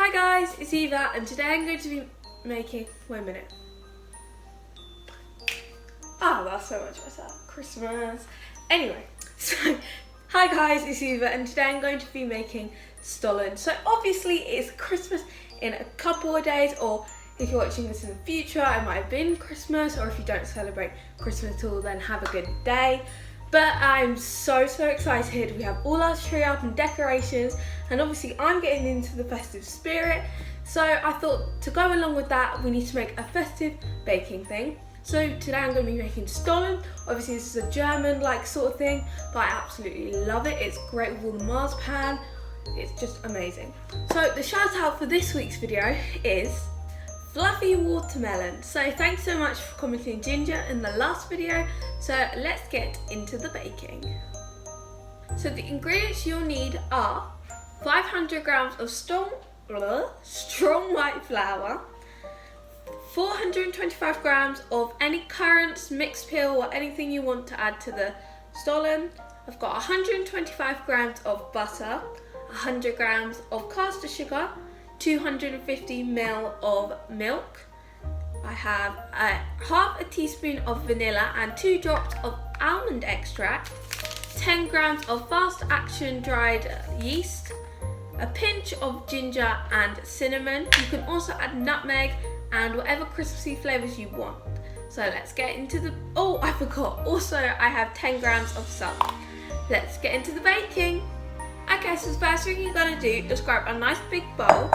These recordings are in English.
Hi guys, it's Eva and today I'm going to be making, wait a minute. Oh, that's so much better. Christmas. Anyway, so hi guys, it's Eva and today I'm going to be making Stollen. So obviously it's Christmas in a couple of days, or if you're watching this in the future, it might have been Christmas, or if you don't celebrate Christmas at all, then have a good day. But I'm so excited. We have all our tree up and decorations, and obviously I'm getting into the festive spirit. So I thought to go along with that, we need to make a festive baking thing. So today I'm going to be making Stollen. Obviously this is a German like sort of thing, but I absolutely love it. It's great with all the marzipan. It's just amazing. So the shout out for this week's video is Fluffy Watermelon. So thanks so much for commenting ginger in the last video. So let's get into the baking. So the ingredients you'll need are 500 grams of strong white flour, 425 grams of any currants, mixed peel, or anything you want to add to the Stollen. I've got 125 grams of butter, 100 grams of caster sugar, 250 ml of milk. I have half a teaspoon of vanilla and 2 drops of almond extract, 10 grams of fast action dried yeast, a pinch of ginger and cinnamon. You can also add nutmeg and whatever Christmassy flavours you want. So let's get into the, oh I forgot, also I have 10 grams of salt. Let's get into the baking. Okay, so the first thing you're going to do is grab a nice big bowl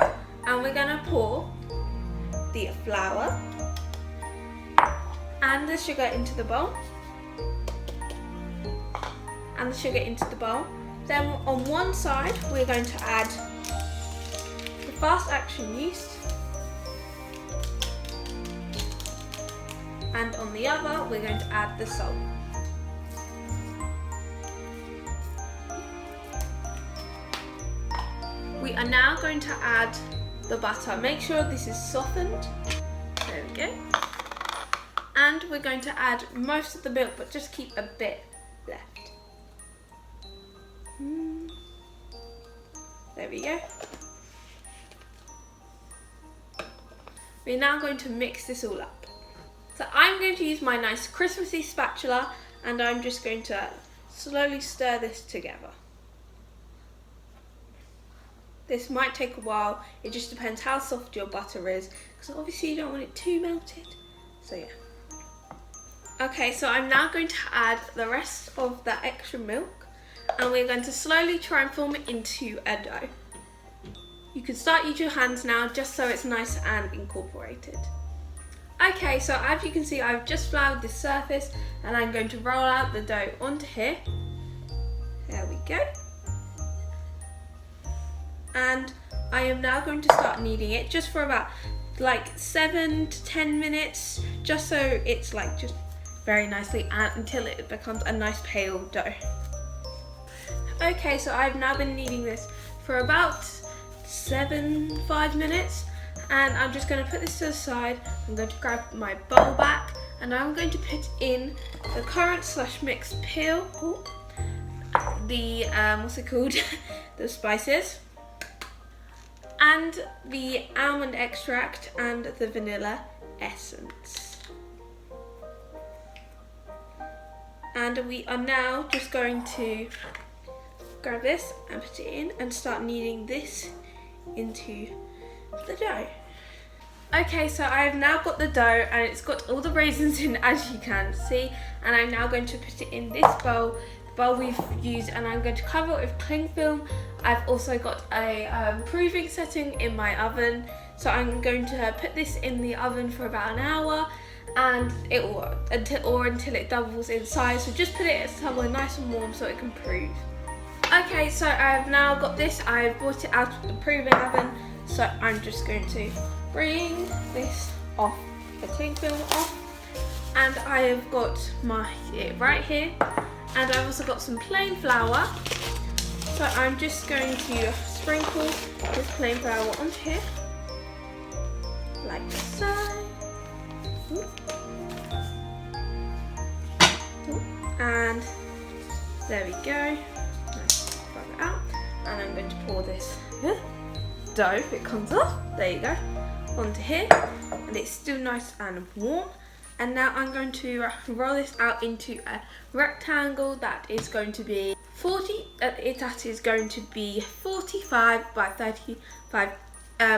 and we're going to pour the flour and the sugar into the bowl. And the sugar into the bowl. Then on one side we're going to add the fast action yeast, and on the other we're going to add the salt. We are now going to add the butter. Make sure this is softened. There we go. And we're going to add most of the milk, but just keep a bit left. There we go. We're now going to mix this all up. So I'm going to use my nice Christmassy spatula and I'm just going to slowly stir this together. This might take a while, it just depends how soft your butter is, because obviously you don't want it too melted, so yeah. Okay, so I'm now going to add the rest of that extra milk, and we're going to slowly try and form it into a dough. You can start using your hands now, just so it's nice and incorporated. Okay, so as you can see, I've just floured this surface, and I'm going to roll out the dough onto here. There we go. And I am now going to start kneading it just for about like 7 to 10 minutes, just so it's like just very nicely, and until it becomes a nice pale dough. Okay, so I've now been kneading this for about 5 minutes, and I'm just going to put this to the side. I'm going to grab my bowl back and I'm going to put in the currant / mixed peel, the what's it called, the spices, and the almond extract and the vanilla essence. And we are now just going to grab this and put it in and start kneading this into the dough. Okay, so I've now got the dough and it's got all the raisins in, as you can see, and I'm now going to put it in this bowl we've used, and I'm going to cover it with cling film. I've also got a proving setting in my oven, so I'm going to put this in the oven for about an hour, and it will until it doubles in size. So just put it somewhere nice and warm so it can prove. Okay, so I've now got this. I've brought it out of the proving oven, so I'm just going to bring this off, the cling film off, and I have got it right here. And I've also got some plain flour, so I'm just going to sprinkle this plain flour onto here, like so. And there we go. Let's rub it out, and I'm going to pour this dough if it comes off. There you go. Onto here, and it's still nice and warm. And now I'm going to roll this out into a rectangle that is going to be 45 by 35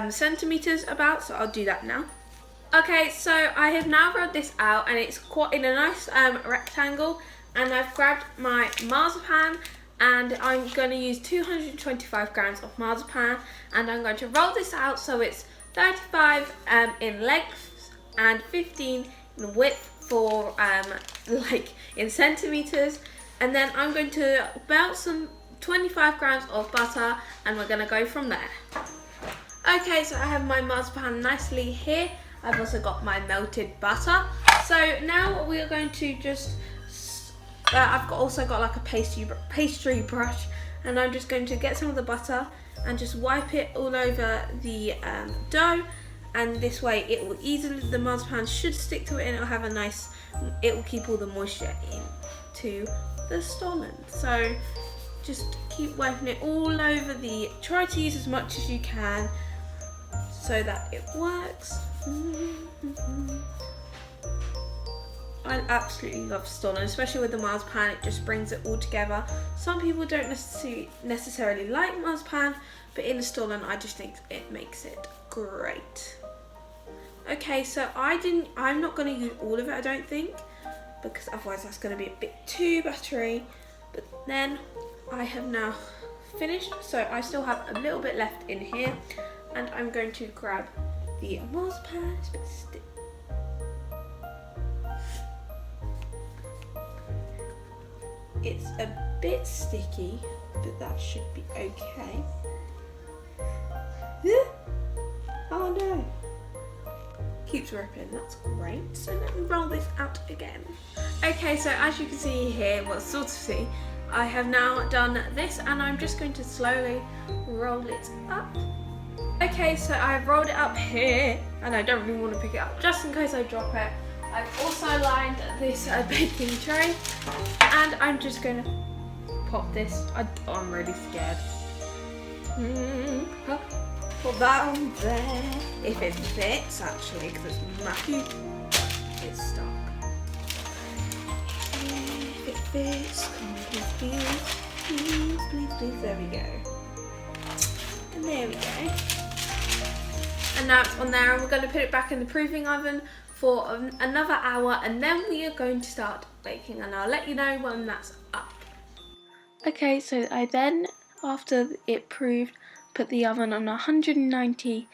centimeters about. So I'll do that now. Okay, so I have now rolled this out, and it's quite in a nice rectangle. And I've grabbed my marzipan, and I'm going to use 225 grams of marzipan, and I'm going to roll this out so it's 35 in length and 15 in width for like in centimeters. And then I'm going to melt some 25 grams of butter, and we're going to go from there. Okay, so I have my marzipan nicely here. I've also got my melted butter. So now we are going to just I've also got like a pastry brush, and I'm just going to get some of the butter and just wipe it all over the dough, and this way it will the marzipan should stick to it, and it'll have it will keep all the moisture into the stollen. So just keep wiping it all over try to use as much as you can so that it works. I absolutely love stollen, especially with the marzipan. It just brings it all together. Some people don't necessarily like marzipan, but in the stollen I just think it makes it great. Okay, so I'm not going to use all of it, I don't think, because otherwise that's going to be a bit too buttery. But then I have now finished, so I still have a little bit left in here, and I'm going to grab the marzipan. It's a bit sticky, but that should be okay. Oh no! Keeps ripping, that's great. So let me roll this out again. Okay, so as you can see here, well, sort of see, I have now done this, and I'm just going to slowly roll it up. Okay, so I've rolled it up here, and I don't really want to pick it up just in case I drop it. I've also lined this baking tray, and I'm just going to pop this. I'm really scared. Put that on there. If it fits, actually, because it's massive. It's stuck. If it fits, come on, please. There we go. And there we go. And now it's on there, and we're going to put it back in the proving oven for another hour, and then we are going to start baking, and I'll let you know when that's up. Okay, so I then, after it proved, put the oven on 190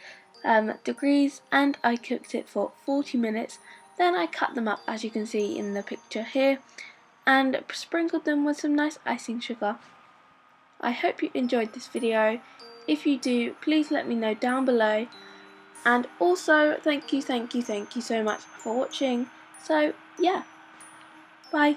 degrees, and I cooked it for 40 minutes. Then I cut them up, as you can see in the picture here, and sprinkled them with some nice icing sugar. I hope you enjoyed this video. If you do, please let me know down below. And also, thank you so much for watching. So, yeah, bye.